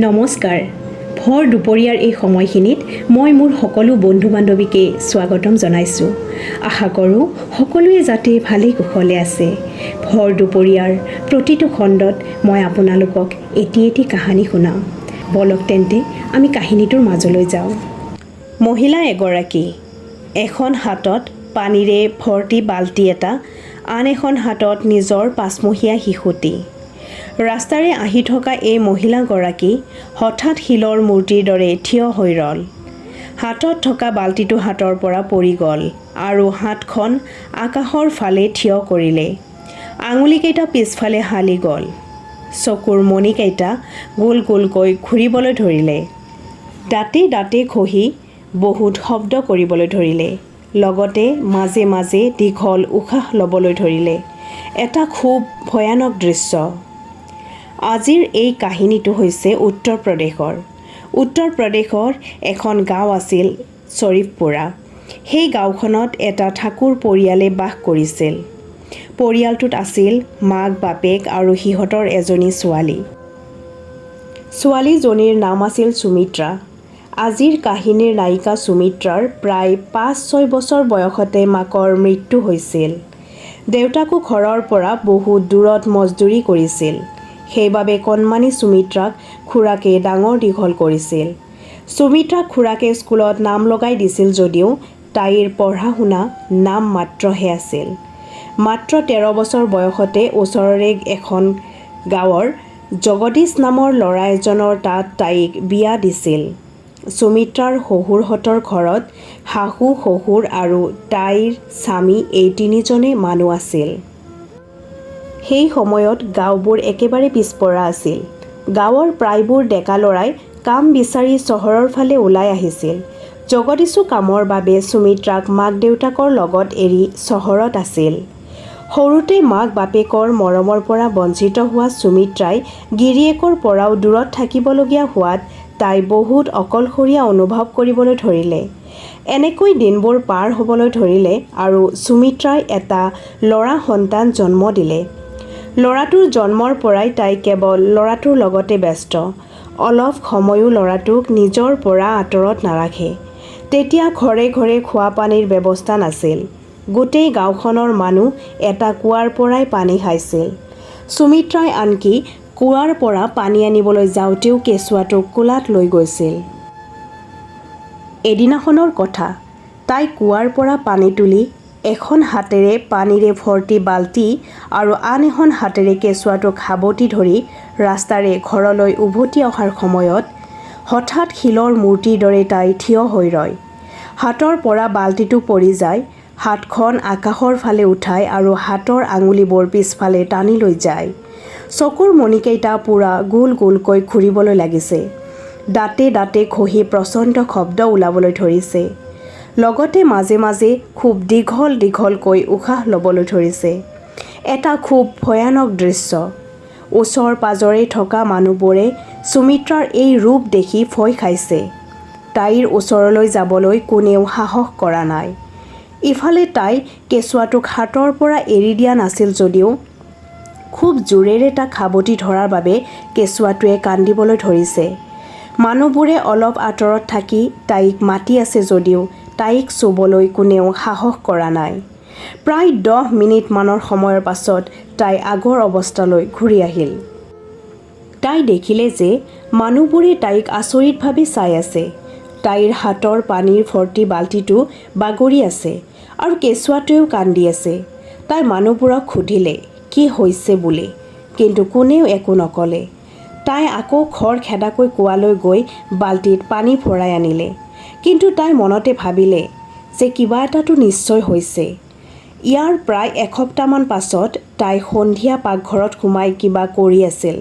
নমস্কাৰ। ভৰ দুপৰীয়াৰ এই সময়খিনিত মই মোৰ সকলো বন্ধু বান্ধৱীকে স্বাগতম জনাইছোঁ। আশা কৰোঁ সকলোৱে যাতে ভালেই কুশলে আছে। ভৰ দুপৰীয়াৰ প্ৰতিটো খণ্ডত মই আপোনালোকক এটি কাহিনী শুনাম। বলক তেন্তে আমি কাহিনীটোৰ মাজলৈ যাওঁ। মহিলা এগৰাকী, এখন হাতত পানীৰে ভৰ্তি বাল্টি এটা, আন এখন হাতত নিজৰ 5 মহীয়া শিশুটি। ৰাস্তাৰে আহি থকা এই মহিলাগৰাকী হঠাৎ শিলৰ মূৰ্তিৰ দৰে থিয় হৈ ৰ'ল। হাতত থকা বাল্টিটো হাতৰ পৰা পৰি গ'ল আৰু হাতখন আকাশৰ ফালে থিয় কৰিলে। আঙুলিকেইটা পিছফালে হালি গ'ল। চকুৰ মণিকেইটা গোল গোলকৈ ঘূৰিবলৈ ধৰিলে। দাঁতে খহি বহুত শব্দ কৰিবলৈ ধৰিলে। লগতে মাজে মাজে দীঘল উশাহ ল'বলৈ ধৰিলে। এটা খুব ভয়ানক দৃশ্য। আজিৰ এই কাহিনীটো হৈছে উত্তৰ প্ৰদেশৰ। উত্তৰ প্ৰদেশৰ এখন গাঁও আছিল শ্বৰীফপুৰা। সেই গাঁওখনত এটা ঠাকুৰ পৰিয়ালে বাস কৰিছিল। পৰিয়ালটোত আছিল মাক বাপেক আৰু সিহঁতৰ এজনী ছোৱালী। ছোৱালীজনীৰ নাম আছিল সুমিত্ৰা। আজিৰ কাহিনীৰ নায়িকা সুমিত্ৰাৰ প্ৰায় 5-6 বছৰ বয়সতে মাকৰ মৃত্যু হৈছিল। দেউতাকো ঘৰৰ পৰা বহুত দূৰত মজদুৰি কৰিছিল। সেইবাবে কণমানি সুমিত্ৰাক খুৰাকে ডাঙৰ দীঘল কৰিছিল। সুমিত্ৰাক খুৰাকে স্কুলত নাম লগাই দিছিল যদিও তাইৰ পঢ়া-শুনা নাম মাত্ৰহে আছিল। মাত্ৰ 13 বছৰ বয়সতে ওচৰৰে এখন গাঁৱৰ জগদীশ নামৰ ল'ৰা এজনৰ তাত তাইক বিয়া দিছিল। সুমিত্ৰাৰ শহুৰহঁতৰ ঘৰত শাহু, শহুৰ আৰু তাইৰ স্বামী এই 3জনে মানুহ আছিল। সেই সময়ত গাঁওবোৰ একেবাৰে পিছপৰা আছিল। গাঁৱৰ প্ৰায়বোৰ ডেকা ল'ৰাই কাম বিচাৰি চহৰৰ ফালে ওলাই আহিছিল। জগদীশো কামৰ বাবে সুমিত্ৰাক মাক দেউতাকৰ লগত এৰি চহৰত আছিল। সৰুতে মাক বাপেকৰ মৰমৰ পৰা বঞ্চিত হোৱা সুমিত্ৰাই গিৰিয়েকৰ পৰাও দূৰত থাকিবলগীয়া হোৱাত তাই বহুত অকলশৰীয়া অনুভৱ কৰিবলৈ ধৰিলে। এনেকৈ দিনবোৰ পাৰ হ'বলৈ ধৰিলে আৰু সুমিত্ৰাই এটা ল'ৰা সন্তান জন্ম দিলে। ল'ৰাটোৰ জন্মৰ পৰাই তাই কেৱল ল'ৰাটোৰ লগতে ব্যস্ত। অলপ সময়ো ল'ৰাটোক নিজৰ পৰা আঁতৰত নাৰাখে। তেতিয়া ঘৰে ঘৰে খোৱা পানীৰ ব্যৱস্থা নাছিল। গোটেই গাঁওখনৰ মানুহ এটা কুঁৱাৰ পৰাই পানী খাইছিল। সুমিত্ৰাই আনকি কুঁৱাৰ পৰা পানী আনিবলৈ যাওঁতেও কেঁচুৱাটোক কোলাত লৈ গৈছিল। এদিনাখনৰ কথা, তাই কুঁৱাৰ পৰা পানী তুলি এখন হাতেৰে পানীৰে ভৰ্তি বাল্টি আৰু আন এখন হাতেৰে কেঁচুৱাটোক সাবটি ধৰি ৰাস্তাৰে ঘৰলৈ উভতি অহাৰ সময়ত হঠাৎ শিলৰ মূৰ্তিৰ দৰে তাই থিয় হৈ ৰয়। হাতৰ পৰা বাল্টিটো পৰি যায়। হাতখন আকাশৰ ফালে উঠাই আৰু হাতৰ আঙুলিবোৰ পিছফালে টানি লৈ যায়। চকুৰ মণিকেইটা পূৰা গোল গোলকৈ ঘূৰিবলৈ লাগিছে। দাঁতে খহি প্ৰচণ্ড শব্দ ওলাবলৈ ধৰিছে। লগতে মাজে মাজে খুব দীঘলকৈ উশাহ ল'বলৈ ধৰিছে। এটা খুব ভয়ানক দৃশ্য। ওচৰ-পাজৰে থকা মানুহবোৰে সুমিত্ৰাৰ এই ৰূপ দেখি ভয় খাইছে। তাইৰ ওচৰলৈ যাবলৈ কোনেও সাহস কৰা নাই। ইফালে তাই কেঁচুৱাটোক হাতৰ পৰা এৰি দিয়া নাছিল যদিও খুব জোৰেৰে তাক সাবটি ধৰাৰ বাবে কেঁচুৱাটোৱে কান্দিবলৈ ধৰিছে। মানুহবোৰে অলপ আঁতৰত থাকি তাইক মাতি আছে যদিও তাইক চুবলৈ কোনেও সাহস কৰা নাই। প্ৰায় 10 মিনিটমানৰ সময়ৰ পাছত তাই আগৰ অৱস্থালৈ ঘূৰি আহিল। তাই দেখিলে যে মানুহবোৰে তাইক আচৰিতভাৱে চাই আছে। তাইৰ হাতৰ পানীৰ ভৰ্তি বাল্টিটো বাগৰি আছে আৰু কেঁচুৱাটোৱেও কান্দি আছে। তাই মানুহবোৰক সুধিলে কি হৈছে বুলি, কিন্তু কোনেও একো নক'লে। তাই আকৌ খৰখেদাকৈ কুঁৱালৈ গৈ বাল্টিত পানী ভৰাই আনিলে। কিন্তু তাই মনতে ভাবিলে যে কিবা এটাতো নিশ্চয় হৈছে। ইয়াৰ প্ৰায় এসপ্তাহমান পাছত তাই সন্ধিয়া পাকঘৰত সোমাই কিবা কৰি আছিল।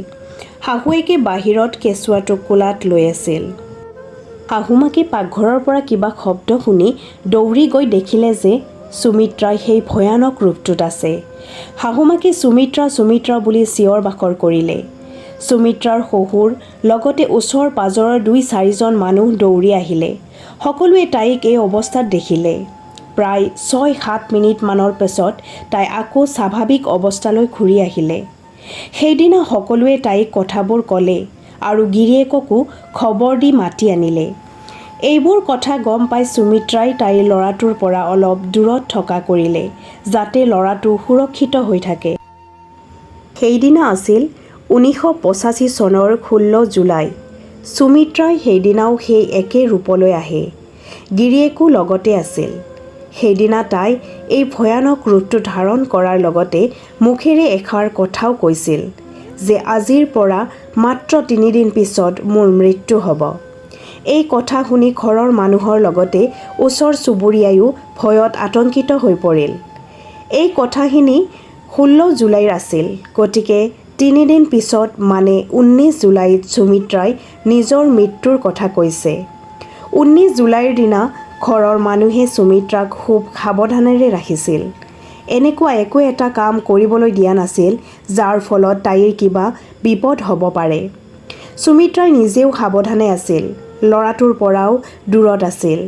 শাহুৱেকে বাহিৰত কেঁচুৱাটোক কোলাত লৈ আছিল। শাহুমাকে পাকঘৰৰ পৰা কিবা শব্দ শুনি দৌৰি গৈ দেখিলে যে সুমিত্ৰাই সেই ভয়ানক ৰূপটোত আছে। শাহুমাকে সুমিত্ৰা বুলি চিঞৰ বাখৰ কৰিলে। সুমিত্ৰাৰ শহুৰ লগতে ওচৰ-পাজৰৰ 2-4জন মানুহ দৌৰি আহিলে। সকলোৱে তাইক এই অৱস্থাত দেখিলে। প্ৰায় 6-7 মিনিটমানৰ পিছত তাই আকৌ স্বাভাৱিক অৱস্থালৈ ঘূৰি আহিলে। সেইদিনা সকলোৱে তাইক কথাবোৰ ক'লে আৰু গিৰিয়েককো খবৰ দি মাতি আনিলে। এইবোৰ কথা গম পাই সুমিত্ৰাই তাইৰ ল'ৰাটোৰ পৰা অলপ দূৰত থকা কৰিলে, যাতে ল'ৰাটো সুৰক্ষিত হৈ থাকে। সেইদিনা আছিল 1985 চনৰ 16 জুলাই। সুমিত্ৰাই সেইদিনাও সেই একে ৰূপলৈ আহে। গিৰিয়েকো লগতে আছিল। সেইদিনা তাই এই ভয়ানক ৰূপটো ধাৰণ কৰাৰ লগতে মুখেৰে এষাৰ কথাও কৈছিল যে আজিৰ পৰা মাত্ৰ 3 দিন পিছত মোৰ মৃত্যু হ'ব। এই কথা শুনি ঘৰৰ মানুহৰ লগতে ওচৰ চুবুৰীয়ায়ো ভয়ত আতংকিত হৈ পৰিল। এই কথাখিনি 16 জুলাইৰ আছিল, গতিকে 3 দিন পিছত মানে 19 জুলাইত সুমিত্ৰাই নিজৰ মৃত্যুৰ কথা কৈছে। 19 জুলাইৰ দিনা ঘৰৰ মানুহে সুমিত্ৰাক খুব সাৱধানেৰে ৰাখিছিল। এনেকুৱা একো এটা কাম কৰিবলৈ দিয়া নাছিল যাৰ ফলত তাইৰ কিবা বিপদ হ'ব পাৰে। সুমিত্ৰাই নিজেও সাৱধানে আছিল, ল'ৰাটোৰ পৰাও দূৰত আছিল।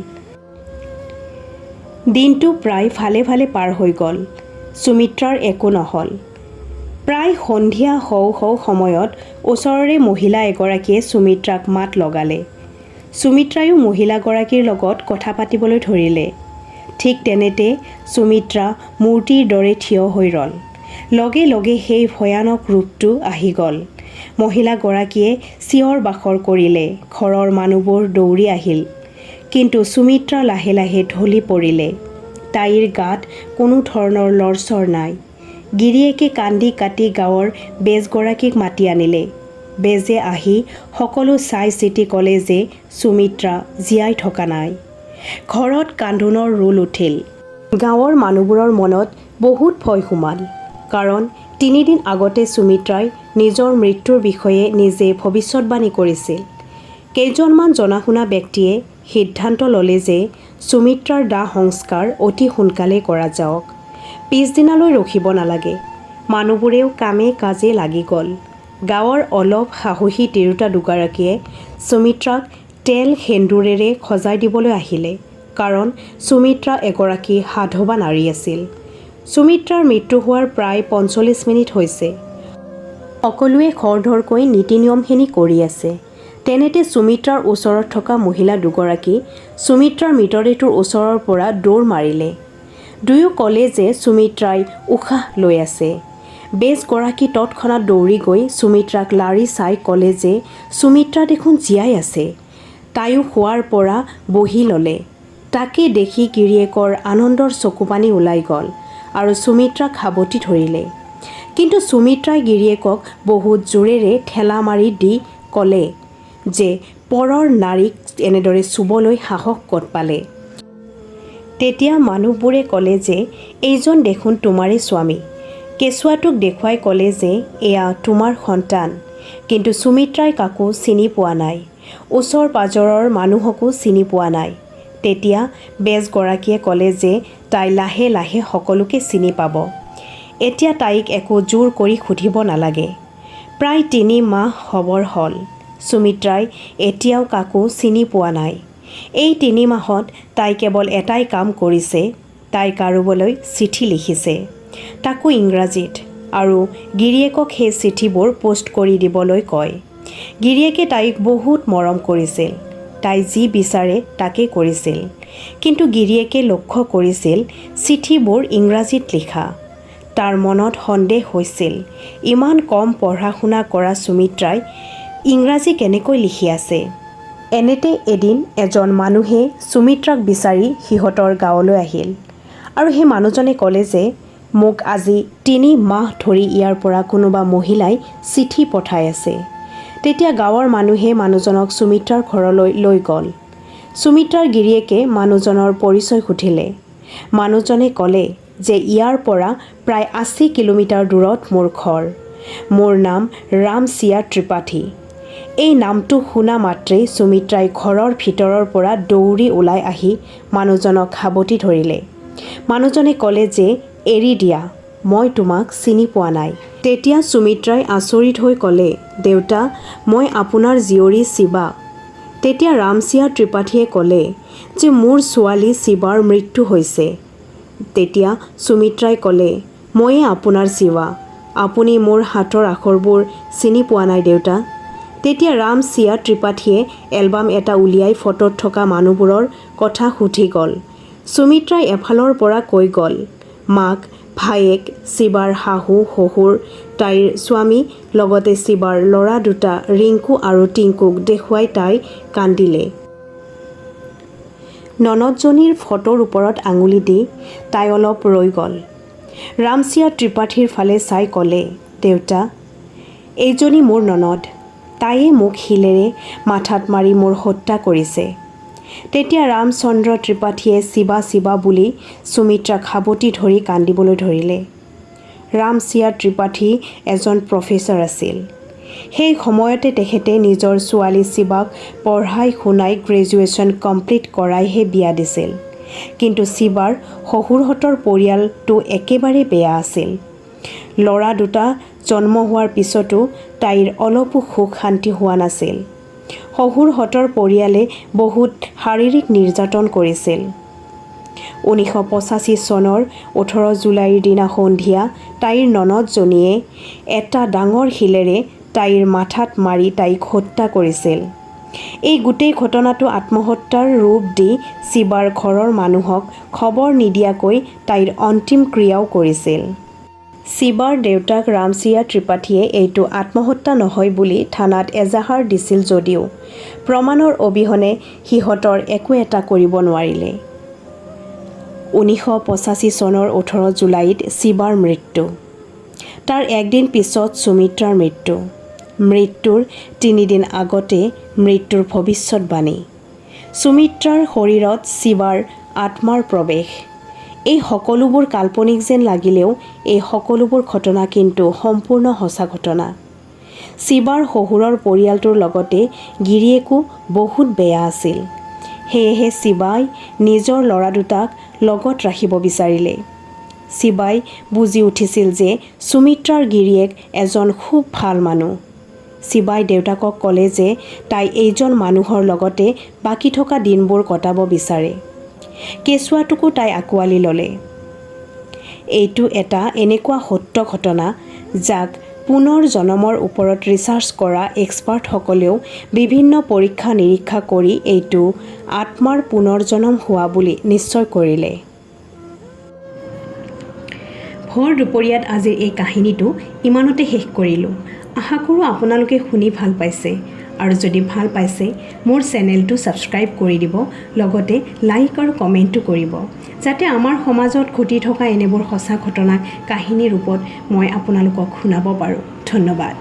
দিনটো প্ৰায় ভালে ভালে পাৰ হৈ গ'ল। সুমিত্ৰাৰ একো নহ'ল। প্ৰায় সন্ধিয়া হওঁ হওঁ সময়ত ওচৰৰে মহিলা এগৰাকীয়ে সুমিত্ৰাক মাত লগালে। সুমিত্ৰায়ো মহিলাগৰাকীৰ লগত কথা পাতিবলৈ ধৰিলে। ঠিক তেনেতে সুমিত্ৰা মূৰ্তিৰ দৰে থিয় হৈ ৰ'ল। লগে লগে সেই ভয়ানক ৰূপটো আহি গ'ল। মহিলাগৰাকীয়ে চিঞৰ বাখৰ কৰিলে, ঘৰৰ মানুহবোৰ দৌৰি আহিল। কিন্তু সুমিত্ৰা লাহে লাহে ঢলি পৰিলে। তাইৰ গাত কোনো ধৰণৰ লৰচৰ নাই। গিৰিয়েকে কান্দি কাটি গাঁৱৰ বেজগৰাকীক মাতি আনিলে। বেজে আহি সকলো চাই চিতি ক'লে যে সুমিত্ৰা জীয়াই থকা নাই। ঘৰত কান্দোনৰ ৰোল উঠিল। গাঁৱৰ মানুহবোৰৰ মনত বহুত ভয় সোমাল। কাৰণ 3 দিন আগতে সুমিত্ৰাই নিজৰ মৃত্যুৰ বিষয়ে নিজে ভৱিষ্যতবাণী কৰিছিল। কেইজনমান জনাশুনা ব্যক্তিয়ে সিদ্ধান্ত ল'লে যে সুমিত্ৰাৰ দাহ সংস্কাৰ অতি সোনকালে কৰা যাওক। পিছদিনালৈ ৰখিব নালাগে। মানুহবোৰেও কামে কাজে লাগি গ'ল। গাঁৱৰ অলপ সাহসী তিৰোতা দুগৰাকীয়ে সুমিত্ৰাক তেল সেন্দুৰেৰে সজাই দিবলৈ আহিলে, কাৰণ সুমিত্ৰা এগৰাকী সাধৱা নাৰী আছিল। সুমিত্ৰাৰ মৃত্যু হোৱাৰ প্ৰায় 45 মিনিট হৈছে। সকলোৱে খৰধৰকৈ নীতি নিয়মখিনি কৰি আছে। তেনেতে সুমিত্ৰাৰ ওচৰত থকা মহিলা দুগৰাকী সুমিত্ৰাৰ মৃতদেহটোৰ ওচৰৰ পৰা দৌৰ মাৰিলে। দুয়ো ক'লে যে সুমিত্ৰাই উশাহ লৈ আছে। বেজগৰাকী তৎক্ষণাত দৌৰি গৈ সুমিত্ৰাক লাৰি চাই ক'লে যে সুমিত্ৰা দেখোন জীয়াই আছে। তাইও শোৱাৰ পৰা বহি ল'লে। তাকে দেখি গিৰিয়েকৰ আনন্দৰ চকুপানী ওলাই গ'ল আৰু সুমিত্ৰাক সাৱটি ধৰিলে। কিন্তু সুমিত্ৰাই গিৰিয়েকক বহুত জোৰেৰে ঠেলা মাৰি দি ক'লে যে পৰৰ নাৰীক এনেদৰে চুবলৈ সাহস ক'ত পালে। তেতিয়া মানুহবোৰে ক'লে যে এইজন দেখোন তোমাৰেই স্বামী। কেঁচুৱাটোক দেখুৱাই ক'লে যে এয়া তোমাৰ সন্তান। কিন্তু সুমিত্ৰাই কাকো চিনি পোৱা নাই, ওচৰ পাজৰৰ মানুহকো চিনি পোৱা নাই। তেতিয়া বেজগৰাকীয়ে ক'লে যে তাই লাহে লাহে সকলোকে চিনি পাব। এতিয়া তাইক একো জোৰ কৰি সুধিব নালাগে। প্ৰায় 3 মাহ হ'বৰ হ'ল। সুমিত্ৰাই এতিয়াও কাকো চিনি পোৱা নাই। এই 3 মাহত তাই কেৱল এটাই কাম কৰিছে, তাই কাৰোবালৈ চিঠি লিখিছে, তাকো ইংৰাজীত, আৰু গিৰিয়েকক সেই চিঠিবোৰ পোষ্ট কৰি দিবলৈ কয়। গিৰিয়েকে তাইক বহুত মৰম কৰিছিল। তাই যি বিচাৰে তাকেই কৰিছিল। কিন্তু গিৰিয়েকে লক্ষ্য কৰিছিল চিঠিবোৰ ইংৰাজীত লিখা। তাৰ মনত সন্দেহ হৈছিল, ইমান কম পঢ়া শুনা কৰা সুমিত্ৰাই ইংৰাজী কেনেকৈ লিখি আছে। এনেতে এদিন এজন মানুহে সুমিত্ৰাক বিচাৰি সিহঁতৰ গাঁৱলৈ আহিল। আৰু সেই মানুহজনে ক'লে যে মোক আজি 3 মাহ ধৰি ইয়াৰ পৰা কোনোবা মহিলাই চিঠি পঠাই আছে। তেতিয়া গাঁৱৰ মানুহে মানুহজনক সুমিত্ৰাৰ ঘৰলৈ লৈ গ'ল। সুমিত্ৰাৰ গিৰিয়েকে মানুহজনৰ পৰিচয় সুধিলে। মানুহজনে ক'লে যে ইয়াৰ পৰা প্ৰায় 80 কিলোমিটাৰ দূৰত মোৰ ঘৰ। মোৰ নাম ৰামচিয়া ত্ৰিপাঠী। এই নামটো শুনা মাত্ৰেই সুমিত্ৰাই ঘৰৰ ভিতৰৰ পৰা দৌৰি ওলাই আহি মানুহজনক সাৱটি ধৰিলে। মানুহজনে ক'লে যে এৰি দিয়া, মই তোমাক চিনি পোৱা নাই। তেতিয়া সুমিত্ৰাই আচৰিত হৈ ক'লে, দেউতা, মই আপোনাৰ জীয়ৰী শিৱা। তেতিয়া ৰামচিয়া ত্ৰিপাঠীয়ে ক'লে যে মোৰ ছোৱালী শিৱাৰ মৃত্যু হৈছে। তেতিয়া সুমিত্ৰাই ক'লে, ময়ে আপোনাৰ শিৱা। আপুনি মোৰ হাতৰ আখৰবোৰ চিনি পোৱা নাই দেউতা। তেতিয়া ৰামচিয়া ত্ৰিপাঠীয়ে এলবাম এটা উলিয়াই ফটোত থকা মানুহবোৰৰ কথা সুধি গ'ল। সুমিত্ৰাই এফালৰ পৰা কৈ গ'ল, মাক, ভায়েক, শিৱাৰ শাহু শহুৰ, তাইৰ স্বামী, লগতে শিৱাৰ ল'ৰা দুটা ৰিংকু আৰু টিংকুক দেখুৱাই তাই কান্দিলে। ননদজনীৰ ফটোৰ ওপৰত আঙুলি দি তাই অলপ ৰৈ গ'ল। ৰামচিয়া ত্ৰিপাঠীৰ ফালে চাই ক'লে, দেউতা, এইজনী মোৰ ননদ। তাইয়ে মোক শিলেৰে মাথাত মাৰি মোৰ হত্যা কৰিছে। তেতিয়া ৰামচন্দ্ৰ ত্ৰিপাঠীয়ে শিৱা শিৱা বুলি সুমিত্ৰাক সাবটি ধৰি কান্দিবলৈ ধৰিলে। ৰামচিয়া ত্ৰিপাঠী এজন প্ৰফেচৰ আছিল। সেই সময়তে তেখেতে নিজৰ ছোৱালী শিৱাক পঢ়াই শুনাই গ্ৰেজুৱেশ্যন কমপ্লিট কৰাইহে বিয়া দিছিল। কিন্তু শিৱাৰ শহুৰহঁতৰ পৰিয়ালটো একেবাৰে বেয়া আছিল। ল'ৰা দুটা জন্ম হোৱাৰ পিছতো তাইৰ অলপো সুখ শান্তি হোৱা নাছিল। শহুৰহঁতৰ পৰিয়ালে বহুত শাৰীৰিক নিৰ্যাতন কৰিছিল। 1985 চনৰ 18 জুলাইৰ দিনা সন্ধিয়া তাইৰ ননদজনীয়ে এটা ডাঙৰ শিলেৰে তাইৰ মাথাত মাৰি তাইক হত্যা কৰিছিল। এই গোটেই ঘটনাটো আত্মহত্যাৰ ৰূপ দি শিৱাৰ ঘৰৰ মানুহক খবৰ নিদিয়াকৈ তাইৰ অন্তিম ক্ৰিয়াও কৰিছিল। শিৱাৰ দেউতাক ৰামচিয়া ত্ৰিপাঠীয়ে এইটো আত্মহত্যা নহয় বুলি থানাত এজাহাৰ দিছিল যদিও প্ৰমাণৰ অবিহনে সিহঁতৰ একো এটা কৰিব নোৱাৰিলে। 1985 চনৰ 18 জুলাইত শিৱাৰ মৃত্যু। তাৰ একদিন পিছত সুমিত্ৰাৰ মৃত্যু। মৃত্যুৰ 3 দিন আগতে মৃত্যুৰ ভৱিষ্যতবাণী। সুমিত্ৰাৰ শৰীৰত শিৱাৰ আত্মাৰ প্ৰৱেশ। এই সকলোবোৰ কাল্পনিক যেন লাগিলেও এই সকলোবোৰ ঘটনা কিন্তু সম্পূৰ্ণ সঁচা ঘটনা। শিৱাৰ শহুৰৰ পৰিয়ালটোৰ লগতে গিৰিয়েকো বহুত বেয়া আছিল। সেয়েহে শিৱাই নিজৰ ল'ৰা দুটাক লগত ৰাখিব বিচাৰিলে। শিৱাই বুজি উঠিছিল যে সুমিত্ৰাৰ গিৰিয়েক এজন খুব ভাল মানুহ। শিৱাই দেউতাকক ক'লে যে তাই এইজন মানুহৰ লগতে বাকী থকা দিনবোৰ কটাব বিচাৰে। কেঁচুৱাটোকো তাই আঁকোৱালি ল'লে। এইটো এটা এনেকুৱা সত্য ঘটনা যাক পুনৰ জন্মৰ ওপৰত ৰিচাৰ্চ কৰা এক্সপাৰ্টসকলেও বিভিন্ন পৰীক্ষা নিৰীক্ষা কৰি এইটো আত্মাৰ পুনৰ্জন্ম হোৱা বুলি নিশ্চয় কৰিলে। ভৰ দুপৰীয়াত আজিৰ এই কাহিনীটো ইমানতে শেষ কৰিলোঁ। আশা কৰোঁ আপোনালোকে শুনি ভাল পাইছে আৰু যদি ভাল পাইছে মোৰ চেনেলটো ছাবস্ক্ৰাইব কৰি দিব, লগতে লাইক আৰু কমেণ্টো কৰিব, যাতে আমাৰ সমাজত ঘটি থকা এনেবোৰ সঁচা ঘটনাক কাহিনীৰ ৰূপত মই আপোনালোকক শুনাব পাৰোঁ। ধন্যবাদ।